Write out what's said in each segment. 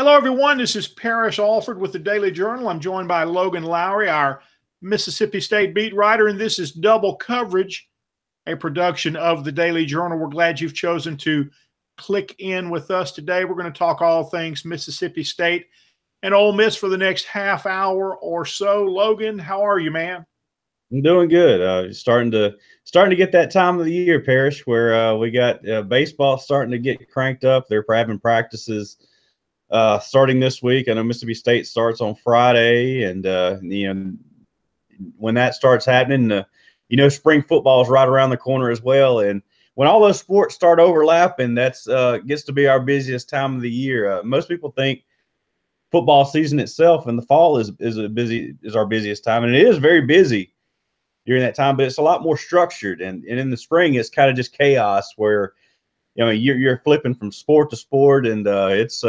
Hello, everyone. This is Parrish Alford with the Daily Journal. I'm joined by Logan Lowery, our Mississippi State beat writer, and this is Double Coverage, a production of the Daily Journal. We're glad you've chosen to click in with us today. We're going to talk all things Mississippi State and Ole Miss for the next half hour or so. Logan, how are you, man? I'm doing good. Starting to get that time of the year, Parrish, where we got baseball starting to get cranked up. They're having practices starting this week. I know Mississippi State starts on Friday, and when that starts happening, spring football is right around the corner as well. And when all those sports start overlapping, that's gets to be our busiest time of the year. Most people think football season itself in the fall is our busiest time, and it is very busy during that time, but it's a lot more structured. And in the spring, it's kind of just chaos where, you're flipping from sport to sport, and it's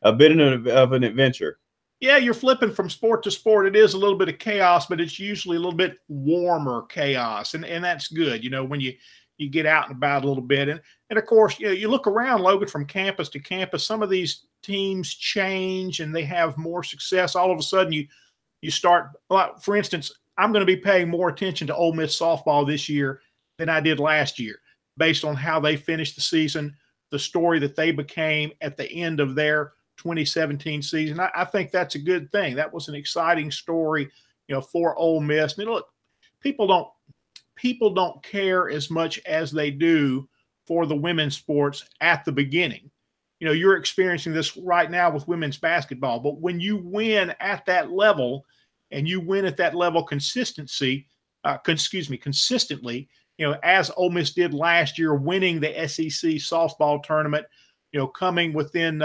a bit of an adventure. Yeah, you're flipping from sport to sport. It is a little bit of chaos, but it's usually a little bit warmer chaos, and that's good. When you get out and about a little bit, and of course, you look around, Logan, from campus to campus. Some of these teams change and they have more success. All of a sudden, you start. For instance, I'm going to be paying more attention to Ole Miss softball this year than I did last year, based on how they finished the season, the story that they became at the end of their 2017 season. I think that's a good thing. That was an exciting story, for Ole Miss. And look, people don't care as much as they do for the women's sports at the beginning. You're experiencing this right now with women's basketball, but when you win at that level, and you win at that level consistently, as Ole Miss did last year, winning the SEC softball tournament, coming within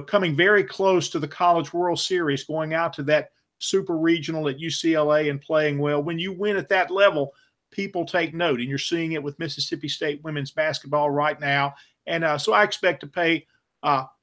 coming very close to the College World Series, going out to that super regional at UCLA and playing well. When you win at that level, people take note, and you're seeing it with Mississippi State women's basketball right now. And so I expect to pay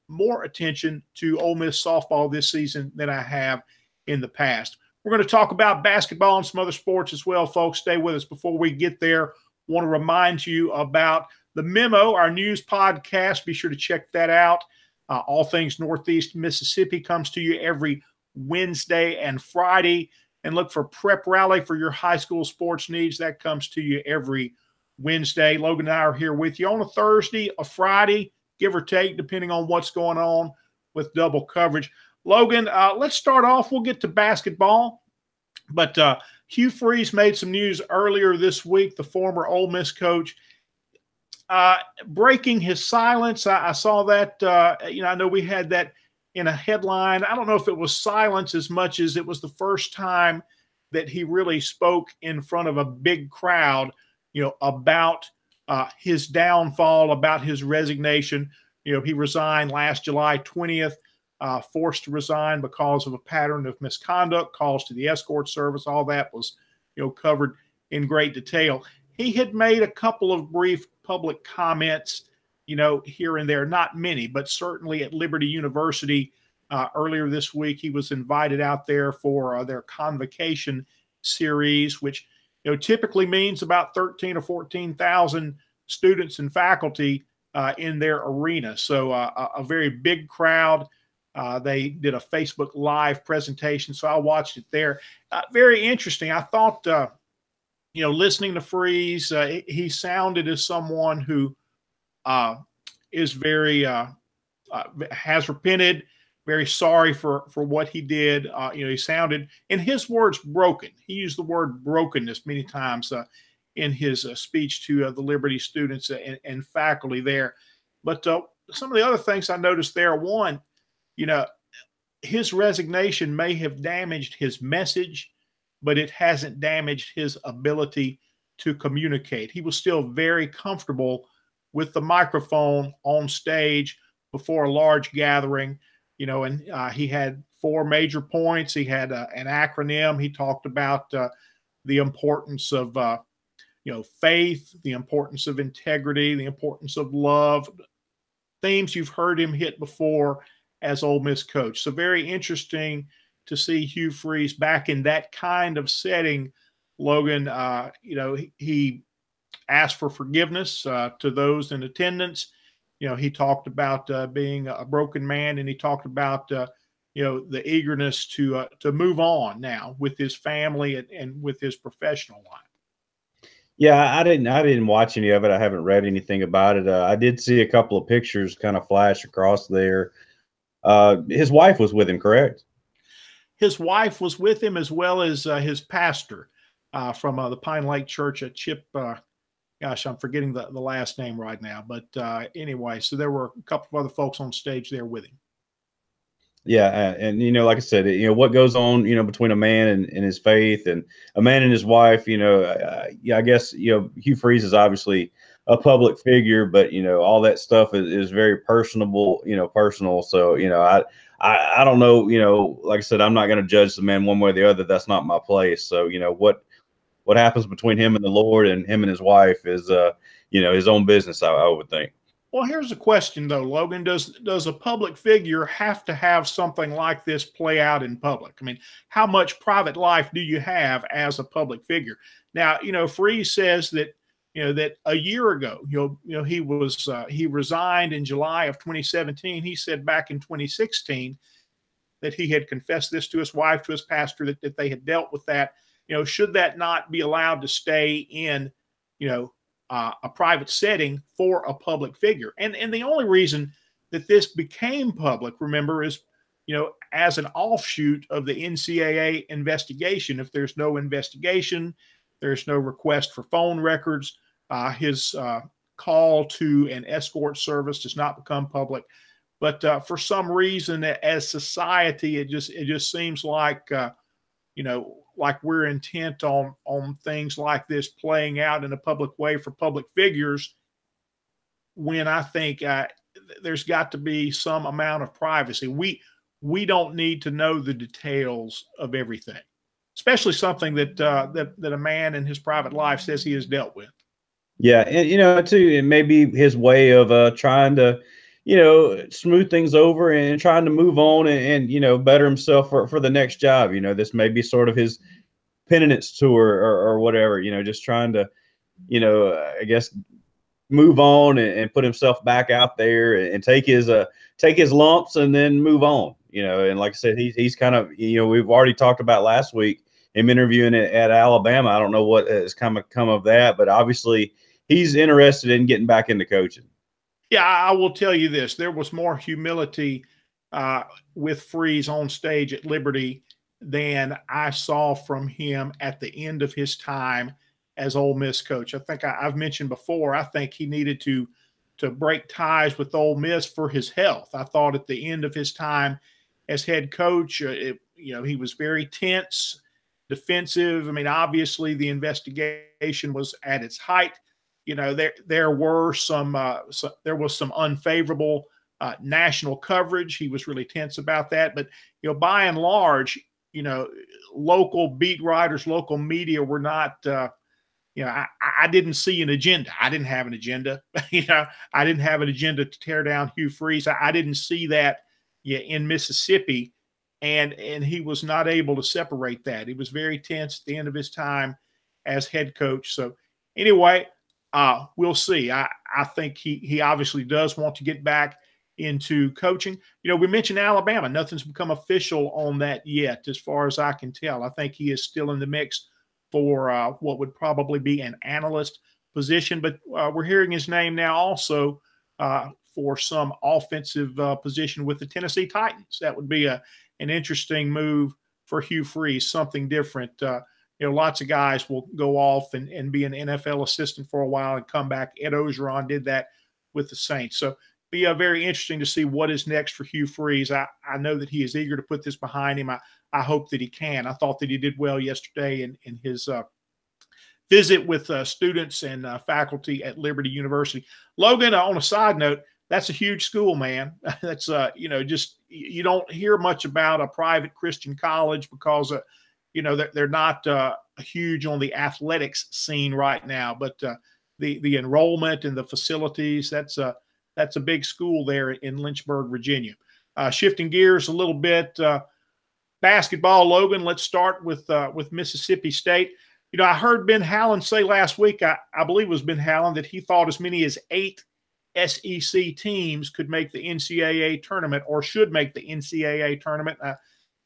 more attention to Ole Miss softball this season than I have in the past. We're going to talk about basketball and some other sports as well, folks. Stay with us. Before we get there, I want to remind you about the Memo, our news podcast. Be sure to check that out. All things Northeast Mississippi comes to you every Wednesday and Friday. And look for Prep Rally for your high school sports needs. That comes to you every Wednesday. Logan and I are here with you on a Thursday, a Friday, give or take, depending on what's going on with double coverage. Logan, let's start off. We'll get to basketball. But Hugh Freeze made some news earlier this week, the former Ole Miss coach, breaking his silence. I saw that. I know we had that in a headline. I don't know if it was silence as much as it was the first time that he really spoke in front of a big crowd, about his downfall, about his resignation. He resigned last July 20th. Forced to resign because of a pattern of misconduct, calls to the escort service. All that was, covered in great detail. He had made a couple of brief public comments, here and there, not many, but certainly at Liberty University earlier this week. He was invited out there for their convocation series, which, typically means about 13 or 14,000 students and faculty in their arena. So a very big crowd. They did a Facebook Live presentation, so I watched it there. Very interesting. I thought, listening to Freeze, he sounded as someone who is very has repented, very sorry for what he did. He sounded, in his words, broken. He used the word brokenness many times in his speech to the Liberty students and faculty there. But some of the other things I noticed there, one, his resignation may have damaged his message, but it hasn't damaged his ability to communicate. He was still very comfortable with the microphone on stage before a large gathering, and he had 4 major points. He had an acronym. He talked about the importance of, faith, the importance of integrity, the importance of love, themes you've heard him hit before as Ole Miss coach. So very interesting to see Hugh Freeze back in that kind of setting. Logan, he asked for forgiveness to those in attendance. he talked about being a broken man, and he talked about the eagerness to move on now with his family and with his professional life. Yeah, I didn't watch any of it. I haven't read anything about it. I did see a couple of pictures kind of flash across there. His wife was with him, correct? His wife was with him, as well as his pastor from the Pine Lake Church at Chip. Gosh, I'm forgetting the last name right now. But anyway, so there were a couple of other folks on stage there with him. Yeah, and like I said, what goes on, between a man and his faith, and a man and his wife. Yeah, I guess Hugh Freeze is obviously a public figure, but all that stuff is very personable, personal. So I don't know, like I said, I'm not going to judge the man one way or the other. That's not my place. So what happens between him and the Lord and him and his wife is his own business. I would think. Well, here's a question though, Logan. Does a public figure have to have something like this play out in public? I mean, how much private life do you have as a public figure? Now, Freeze says that that a year ago, he resigned in July of 2017. He said back in 2016 that he had confessed this to his wife, to his pastor, that they had dealt with that. Should that not be allowed to stay in, a private setting for a public figure? And the only reason that this became public, remember, is as an offshoot of the NCAA investigation. If there's no investigation, there's no request for phone records. His call to an escort service does not become public. But for some reason, as society, it just seems like like we're intent on things like this playing out in a public way for public figures, when I think there's got to be some amount of privacy. We don't need to know the details of everything, especially something that a man in his private life says he has dealt with. Yeah, and too, it may be his way of trying to, smooth things over and trying to move on and better himself for the next job. This may be sort of his penitence tour or whatever. Just trying to, I guess, move on and put himself back out there and take his lumps and then move on. And like I said, he's kind of, we've already talked about last week him interviewing at Alabama. I don't know what has come of that, but obviously he's interested in getting back into coaching. Yeah, I will tell you this. There was more humility with Freeze on stage at Liberty than I saw from him at the end of his time as Ole Miss coach. I think I've mentioned before, I think he needed to break ties with Ole Miss for his health. I thought at the end of his time as head coach, he was very tense, defensive. I mean, obviously the investigation was at its height. There was some unfavorable national coverage. He was really tense about that. But by and large, local beat writers, local media were not. I didn't see an agenda. I didn't have an agenda. I didn't have an agenda to tear down Hugh Freeze. I didn't see that in Mississippi, and he was not able to separate that. He was very tense at the end of his time as head coach. So anyway. We'll see. I think he obviously does want to get back into coaching. We mentioned Alabama. Nothing's become official on that yet, as far as I can tell. I think he is still in the mix for what would probably be an analyst position, but we're hearing his name now also for some offensive position with the Tennessee Titans. That would be an interesting move for Hugh Freeze, something different. Lots of guys will go off and be an NFL assistant for a while and come back. Ed Ogeron did that with the Saints. So be very interesting to see what is next for Hugh Freeze. I know that he is eager to put this behind him. I hope that he can. I thought that he did well yesterday in his visit with students and faculty at Liberty University. Logan, on a side note, that's a huge school, man. That's, just you don't hear much about a private Christian college because they're not huge on the athletics scene right now, but the enrollment and the facilities, that's a big school there in Lynchburg, Virginia. Shifting gears a little bit, basketball, Logan. Let's start with Mississippi State. I heard Ben Hallen say last week, I believe it was Ben Hallen, that he thought as many as 8 SEC teams could make the NCAA tournament or should make the NCAA tournament.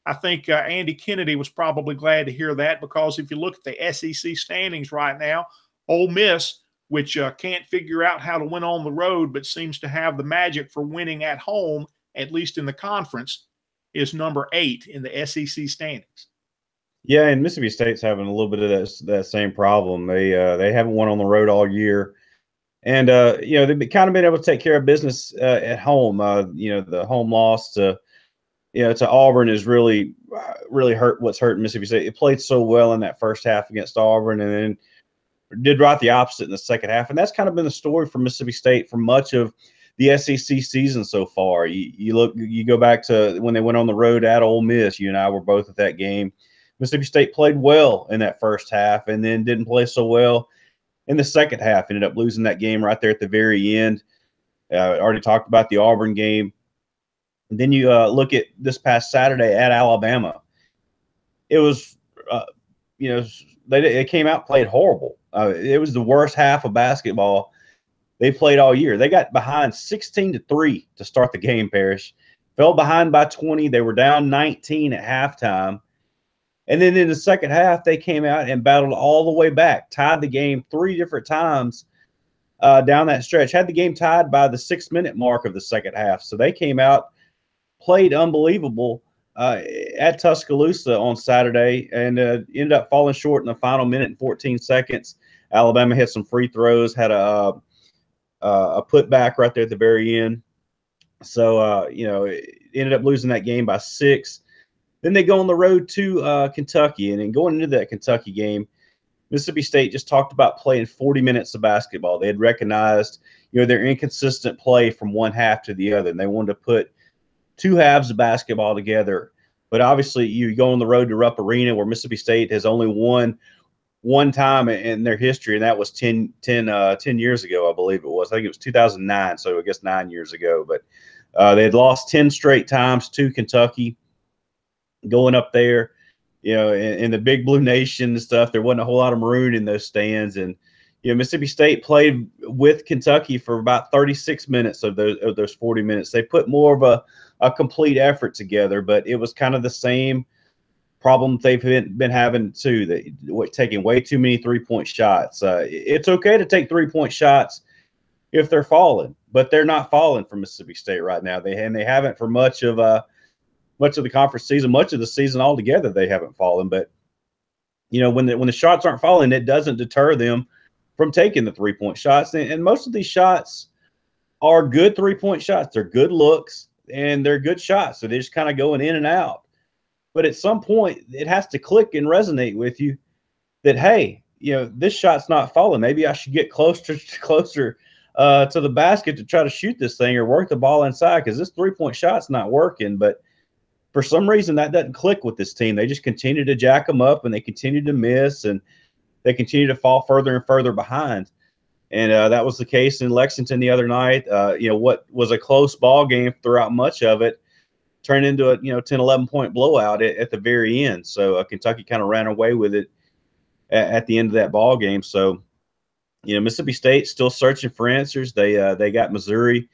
I think Andy Kennedy was probably glad to hear that, because if you look at the SEC standings right now, Ole Miss, which can't figure out how to win on the road but seems to have the magic for winning at home, at least in the conference, is number 8 in the SEC standings. Yeah, and Mississippi State's having a little bit of that same problem. They haven't won on the road all year, and they've kind of been able to take care of business at home. The home loss to Auburn is really hurt. What's hurting Mississippi State? It played so well in that first half against Auburn, and then did right the opposite in the second half. And that's kind of been the story for Mississippi State for much of the SEC season so far. You go back to when they went on the road at Ole Miss. You and I were both at that game. Mississippi State played well in that first half, and then didn't play so well in the second half. Ended up losing that game right there at the very end. I already talked about the Auburn game. And then you look at this past Saturday at Alabama. It was, they came out, played horrible. It was the worst half of basketball they played all year. They got behind 16-3 to start the game, Parrish. Fell behind by 20. They were down 19 at halftime. And then in the second half, they came out and battled all the way back, tied the game 3 different times down that stretch, had the game tied by the 6-minute mark of the second half. So they came out, played unbelievable at Tuscaloosa on Saturday, and ended up falling short in the final minute and 14 seconds. Alabama hit some free throws, had a putback right there at the very end. So, ended up losing that game by 6. Then they go on the road to Kentucky, and then going into that Kentucky game, Mississippi State just talked about playing 40 minutes of basketball. They had recognized, their inconsistent play from one half to the other, and they wanted to put 2 halves of basketball together. But obviously, you go on the road to Rupp Arena, where Mississippi State has only won one time in their history, and that was 10 years ago, I believe it was. I think it was 2009, so I guess 9 years ago. But they had lost 10 straight times to Kentucky. Going up there, in the Big Blue Nation and stuff, there wasn't a whole lot of maroon in those stands. And, Mississippi State played with Kentucky for about 36 minutes of those 40 minutes. They put more of a complete effort together, but it was kind of the same problem they've been having too, that taking way too many 3-point shots. It's okay to take 3-point shots if they're falling, but they're not falling for Mississippi State right now. They haven't for much of the conference season, much of the season altogether. They haven't fallen, but when the shots aren't falling, it doesn't deter them from taking the 3-point shots. And most of these shots are good 3-point shots. They're good looks, and they're good shots. So they're just kind of going in and out. But at some point, it has to click and resonate with you that, hey, this shot's not falling. Maybe I should get closer to the basket to try to shoot this thing or work the ball inside, because this 3-point shot's not working. But for some reason, that doesn't click with this team. They just continue to jack them up, and they continue to miss, and they continue to fall further and further behind. And that was the case in Lexington the other night. What was a close ball game throughout much of it turned into a 10, 11-point blowout at the very end. So Kentucky kind of ran away with it at the end of that ball game. So, Mississippi State still searching for answers. They got Missouri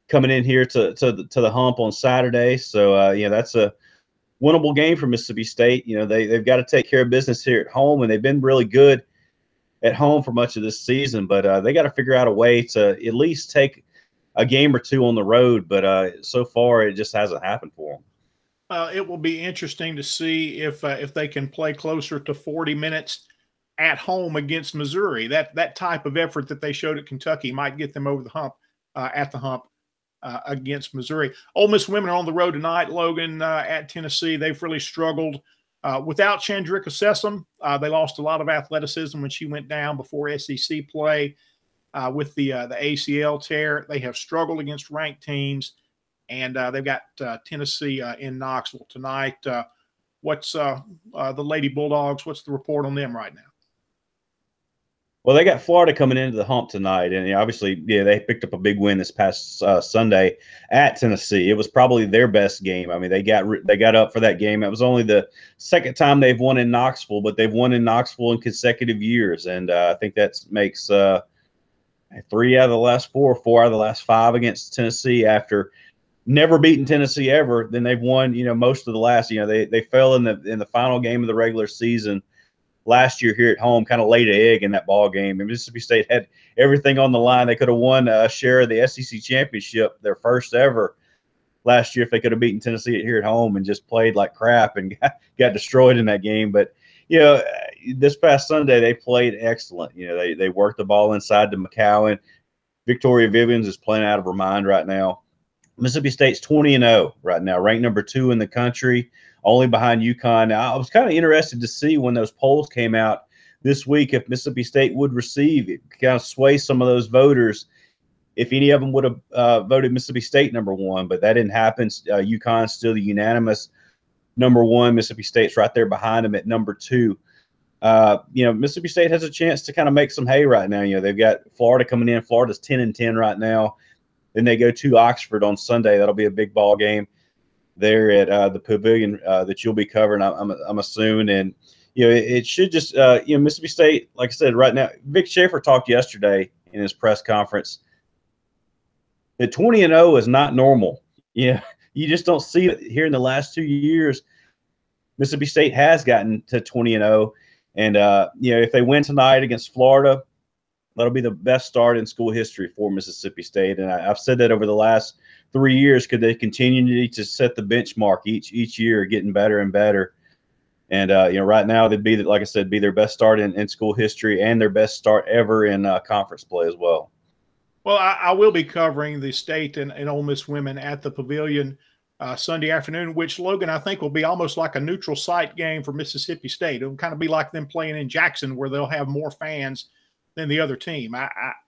coming in here to the hump on Saturday. So, that's a winnable game for Mississippi State. They've got to take care of business here at home, and they've been really good at home for much of this season. But they got to figure out a way to at least take a game or 2 on the road. But so far, it just hasn't happened for them. It will be interesting to see if they can play closer to 40 minutes at home against Missouri. That type of effort that they showed at Kentucky might get them over the hump against Missouri. Ole Miss women are on the road tonight, Logan, at Tennessee. They've really struggled without Chandrika Sessom. They lost a lot of athleticism when she went down before SEC play with the ACL tear. They have struggled against ranked teams, and they've got Tennessee in Knoxville tonight. What's the Lady Bulldogs? What's the report on them right now? Well, they got Florida coming into the hump tonight, and obviously, they picked up a big win this past Sunday at Tennessee. It was probably their best game. I mean, they got up for that game. It was only the second time they've won in Knoxville, but they've won in Knoxville in consecutive years, and I think that makes 3 out of the last 4, 4 out of the last 5 against Tennessee after never beaten Tennessee ever. Then they've won, most of the last. They fell in the final game of the regular season last year here at home, kind of laid an egg in that ball game. And Mississippi State had everything on the line. They could have won a share of the SEC championship, their first ever, last year if they could have beaten Tennessee here at home and just played like crap and got destroyed in that game. But this past Sunday they played excellent. They worked the ball inside to McCowan. Victoria Vivians is playing out of her mind right now. Mississippi State's 20-0 right now, ranked number 2 in the country, only behind UConn. Now, I was kind of interested to see when those polls came out this week if Mississippi State would receive it, kind of sway some of those voters, if any of them would have voted Mississippi State number 1, but that didn't happen. UConn's still the unanimous number 1. Mississippi State's right there behind them at number 2. Mississippi State has a chance to kind of make some hay right now. They've got Florida coming in. Florida's 10-10 right now. Then they go to Oxford on Sunday. That'll be a big ball game there at the Pavilion that you'll be covering, I'm assuming. And it should just Mississippi State, like I said, right now. Vic Schaefer talked yesterday in his press conference that 20-0 is not normal. You just don't see it here in the last 2 years. Mississippi State has gotten to 20-0, and if they win tonight against Florida, that'll be the best start in school history for Mississippi State. And I've said that over the last 3 years. Could they continue to set the benchmark each year, getting better and better? And right now they'd be, like I said, be their best start in school history and their best start ever in conference play as well. Well, I will be covering the State and Ole Miss women at the Pavilion Sunday afternoon, which, Logan, I think will be almost like a neutral site game for Mississippi State. It'll kind of be like them playing in Jackson, where they'll have more fans than the other team.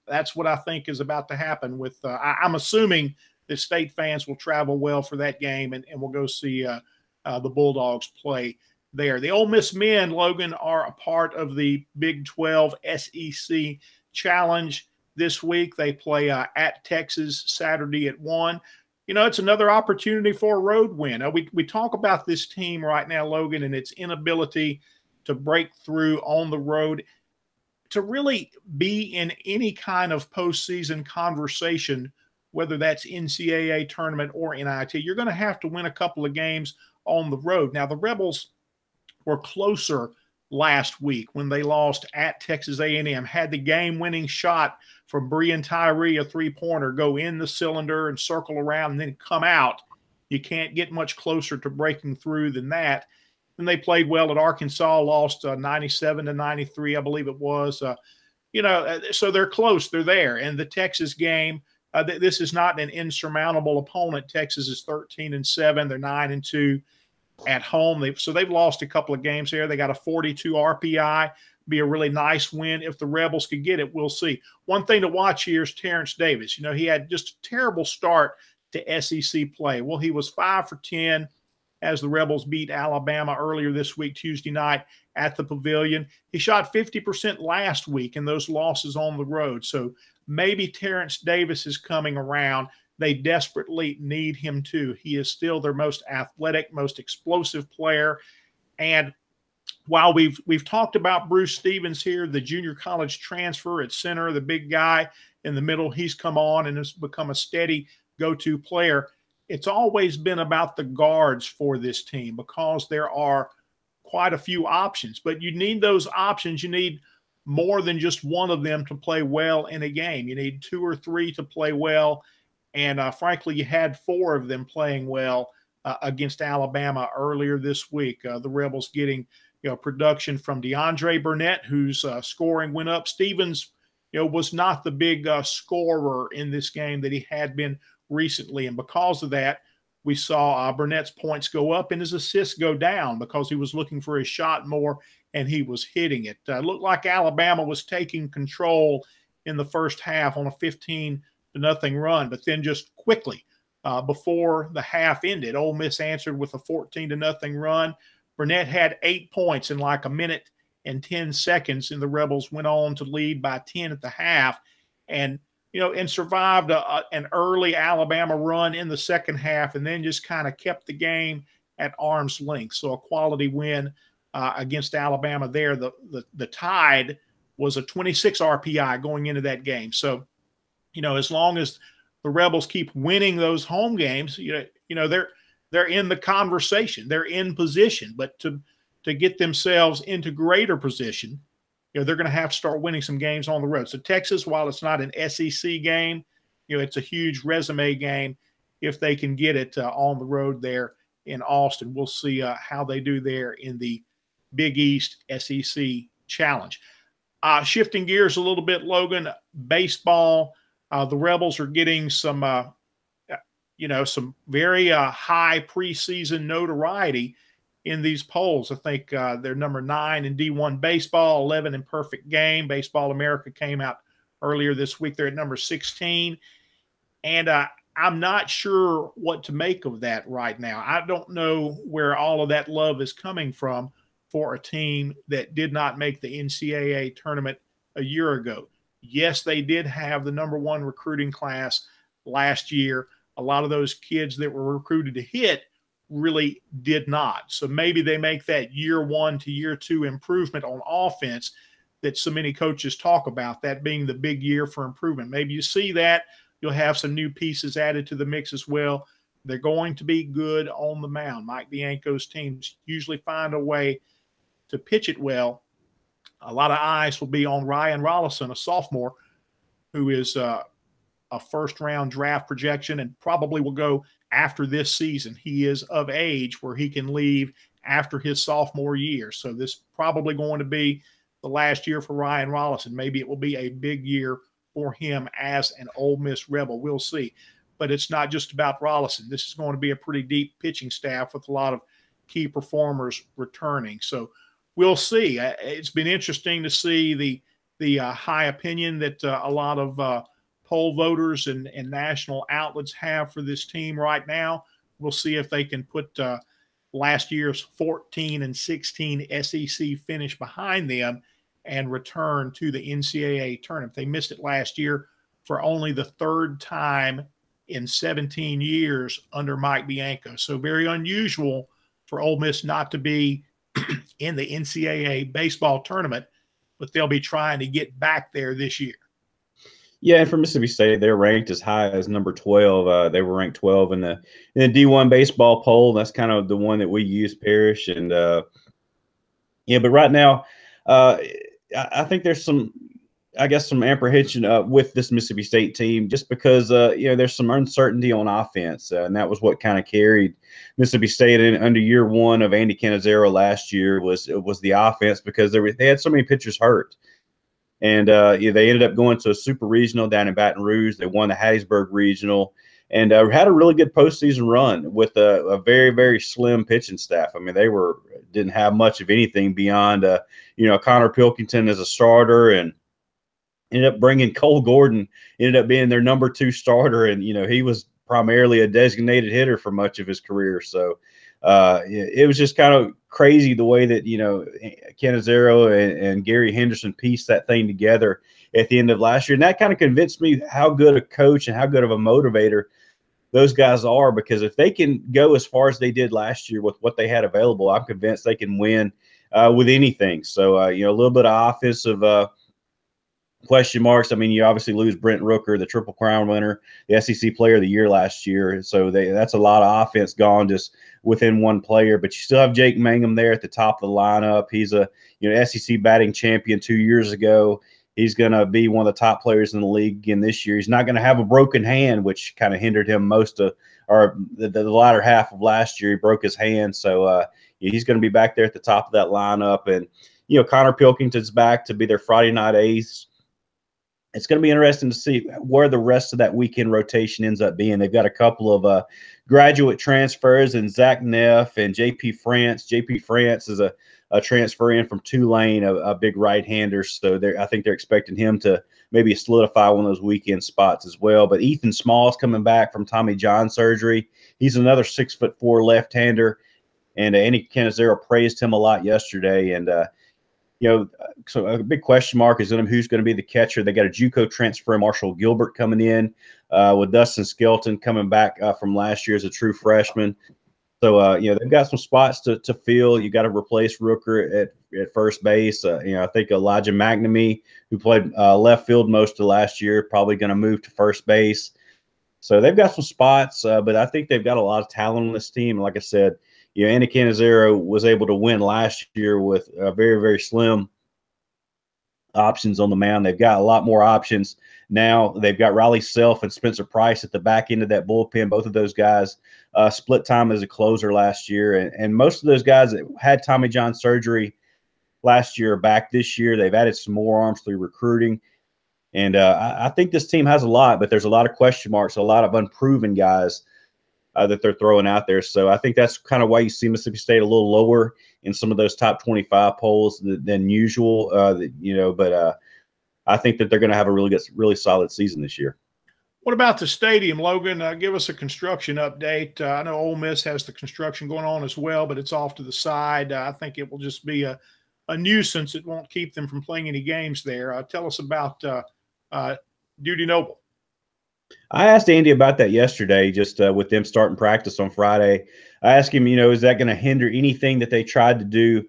That's what I think is about to happen. With I'm assuming that State fans will travel well for that game, and we'll go see the Bulldogs play there. The Ole Miss men, Logan, are a part of the Big 12 SEC Challenge this week. They play at Texas Saturday at 1. It's another opportunity for a road win. We talk about this team right now, Logan, and its inability to break through on the road. To really be in any kind of postseason conversation, whether that's NCAA tournament or NIT, you're going to have to win a couple of games on the road. Now, the Rebels were closer last week when they lost at Texas A&M, had the game-winning shot from Breein Tyree, a three-pointer, go in the cylinder and circle around and then come out. You can't get much closer to breaking through than that. And they played well at Arkansas, lost 97-93, I believe it was. So they're close. They're there. And the Texas game, this is not an insurmountable opponent. Texas is 13-7. They're 9-2 at home. They've lost a couple of games here. They got a 42 RPI. Be a really nice win if the Rebels could get it. We'll see. One thing to watch here is Terrence Davis. He had just a terrible start to SEC play. Well, he was 5 for 10 as the Rebels beat Alabama earlier this week, Tuesday night at the Pavilion. He shot 50% last week in those losses on the road. So maybe Terrence Davis is coming around. They desperately need him too. He is still their most athletic, most explosive player. And while we've talked about Bruce Stevens here, the junior college transfer at center, the big guy in the middle, he's come on and has become a steady go-to player. It's always been about the guards for this team because there are quite a few options. But you need those options. You need more than just one of them to play well in a game. You need 2 or 3 to play well. And frankly, you had 4 of them playing well against Alabama earlier this week. The Rebels getting production from DeAndre Burnett, whose scoring went up. Stevens was not the big scorer in this game that he had been recently. And because of that, we saw Burnett's points go up and his assists go down because he was looking for his shot more and he was hitting it. Looked like Alabama was taking control in the first half on a 15-0 run, but then just quickly before the half ended, Ole Miss answered with a 14-0 run. Burnett had 8 points in like a minute and 10 seconds, and the Rebels went on to lead by 10 at the half. And survived an early Alabama run in the second half and then just kind of kept the game at arm's length. So a quality win against Alabama there. The Tide was a 26 RPI going into that game. So as long as the Rebels keep winning those home games, they're in the conversation, they're in position. But to get themselves into greater position, they're going to have to start winning some games on the road. So Texas, while it's not an SEC game, it's a huge resume game if they can get it on the road there in Austin. We'll see how they do there in the Big East SEC Challenge. Shifting gears a little bit, Logan, baseball. The Rebels are getting some very high preseason notoriety in these polls. I think they're number 9 in D1 baseball, 11 in perfect game. Baseball America came out earlier this week. They're at number 16. And I'm not sure what to make of that right now. I don't know where all of that love is coming from for a team that did not make the NCAA tournament a year ago. Yes, they did have the number 1 recruiting class last year. A lot of those kids that were recruited to hit really did not. So maybe they make that year 1 to year 2 improvement on offense that so many coaches talk about, that being the big year for improvement. Maybe you see that. You'll have some new pieces added to the mix as well. They're going to be good on the mound. Mike Bianco's teams usually find a way to pitch it well. A lot of eyes will be on Ryan Rollison, a sophomore, who is a first-round draft projection and probably will go after this season. He is of age where he can leave after his sophomore year. So this is probably going to be the last year for Ryan Rollison. Maybe it will be a big year for him as an Ole Miss Rebel. We'll see. But it's not just about Rollison. This is going to be a pretty deep pitching staff with a lot of key performers returning. So we'll see. It's been interesting to see the high opinion that a lot of poll voters and national outlets have for this team right now. We'll see if they can put last year's 14 and 16 SEC finish behind them and return to the NCAA tournament. They missed it last year for only the 3rd time in 17 years under Mike Bianco. So very unusual for Ole Miss not to be in the NCAA baseball tournament, but they'll be trying to get back there this year. Yeah, and for Mississippi State, they're ranked as high as number 12. They were ranked 12 in the D1 baseball poll. That's kind of the one that we use, Parrish. And but right now, I think there's some apprehension with this Mississippi State team just because there's some uncertainty on offense, and that was what kind of carried Mississippi State in under year 1 of Andy Cannizzaro last year was the offense, because they had so many pitchers hurt. And they ended up going to a super regional down in Baton Rouge. They won the Hattiesburg regional and had a really good postseason run with a very, very slim pitching staff. I mean, they didn't have much of anything beyond, Connor Pilkington as a starter, and ended up bringing Cole Gordon, ended up being their number 2 starter. And, he was primarily a designated hitter for much of his career. So it was just kind of crazy the way that, Cannizzaro and Gary Henderson pieced that thing together at the end of last year. And that kind of convinced me how good a coach and how good of a motivator those guys are, because if they can go as far as they did last year with what they had available, I'm convinced they can win with anything. So, a little bit of offensive question marks. I mean, you obviously lose Brent Rooker, the Triple Crown winner, the SEC Player of the Year last year. So that's a lot of offense gone just within one player. But you still have Jake Mangum there at the top of the lineup. He's a SEC batting champion 2 years ago. He's going to be one of the top players in the league again this year. He's not going to have a broken hand, which kind of hindered him the latter half of last year. He broke his hand. So he's going to be back there at the top of that lineup. And, Connor Pilkington's back to be their Friday night ace. It's going to be interesting to see where the rest of that weekend rotation ends up being. They've got a couple of graduate transfers in Zach Neff and J.P. France. J.P. France is a transfer in from Tulane, a big right-hander. So I think they're expecting him to maybe solidify one of those weekend spots as well. But Ethan Small's coming back from Tommy John surgery. He's another 6'4" left-hander. And Andy Cannizzaro praised him a lot yesterday. And, so a big question mark is who's going to be the catcher. They got a JUCO transfer, Marshall Gilbert, coming in with Dustin Skelton coming back from last year as a true freshman. So, they've got some spots to fill. You got to replace Rooker at first base. I think Elijah McNamee, who played left field most of last year, probably going to move to first base. So they've got some spots, but I think they've got a lot of talent on this team. Like I said, Andy Cannizaro was able to win last year with very, very slim options on the mound. They've got a lot more options now. They've got Riley Self and Spencer Price at the back end of that bullpen. Both of those guys split time as a closer last year. And most of those guys that had Tommy John surgery last year are back this year. They've added some more arms through recruiting. And I think this team has a lot, but there's a lot of question marks, a lot of unproven guys that they're throwing out there. So I think that's kind of why you see Mississippi State a little lower in some of those top 25 polls than usual. But I think that they're going to have a really solid season this year. What about the stadium, Logan? Give us a construction update. I know Ole Miss has the construction going on as well, but it's off to the side. I think it will just be a nuisance. It won't keep them from playing any games there. Tell us about Dudy Noble. I asked Andy about that yesterday, just with them starting practice on Friday. I asked him, is that going to hinder anything that they tried to do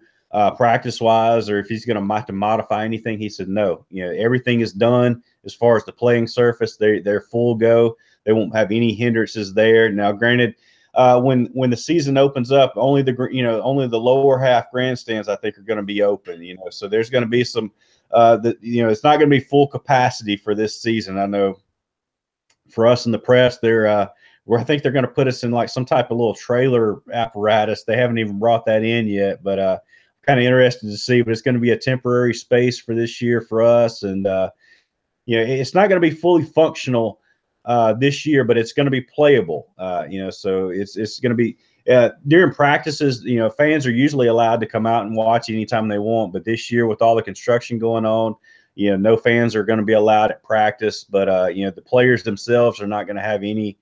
practice-wise, or if he's going to have to modify anything? He said no. Everything is done as far as the playing surface. They're full go. They won't have any hindrances there. Now, granted, when the season opens up, only the lower half grandstands I think are going to be open. So there's going to be some. It's not going to be full capacity for this season. I know. For us in the press, I think they're going to put us in like some type of little trailer apparatus. They haven't even brought that in yet, but I'm kind of interested to see. But it's going to be a temporary space for this year for us, and it's not going to be fully functional this year, but it's going to be playable. So it's going to be during practices. Fans are usually allowed to come out and watch anytime they want, but this year with all the construction going on, no fans are going to be allowed at practice, but the players themselves are not going to have any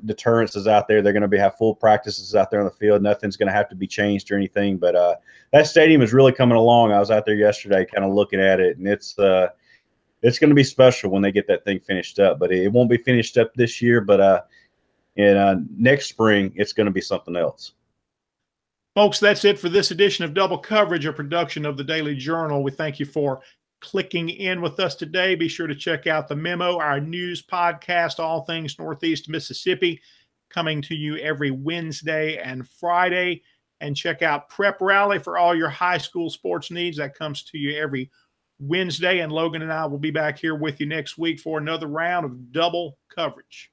deterrences out there. They're going to have full practices out there on the field. Nothing's going to have to be changed or anything. But that stadium is really coming along. I was out there yesterday, kind of looking at it, and it's going to be special when they get that thing finished up. But it won't be finished up this year. But next spring, it's going to be something else. Folks, that's it for this edition of Double Coverage, a production of the Daily Journal. We thank you for clicking in with us today. Be sure to check out the memo, our news podcast, All Things Northeast Mississippi, coming to you every Wednesday and Friday. And check out Prep Rally for all your high school sports needs. That comes to you every Wednesday. And Logan and I will be back here with you next week for another round of Double Coverage.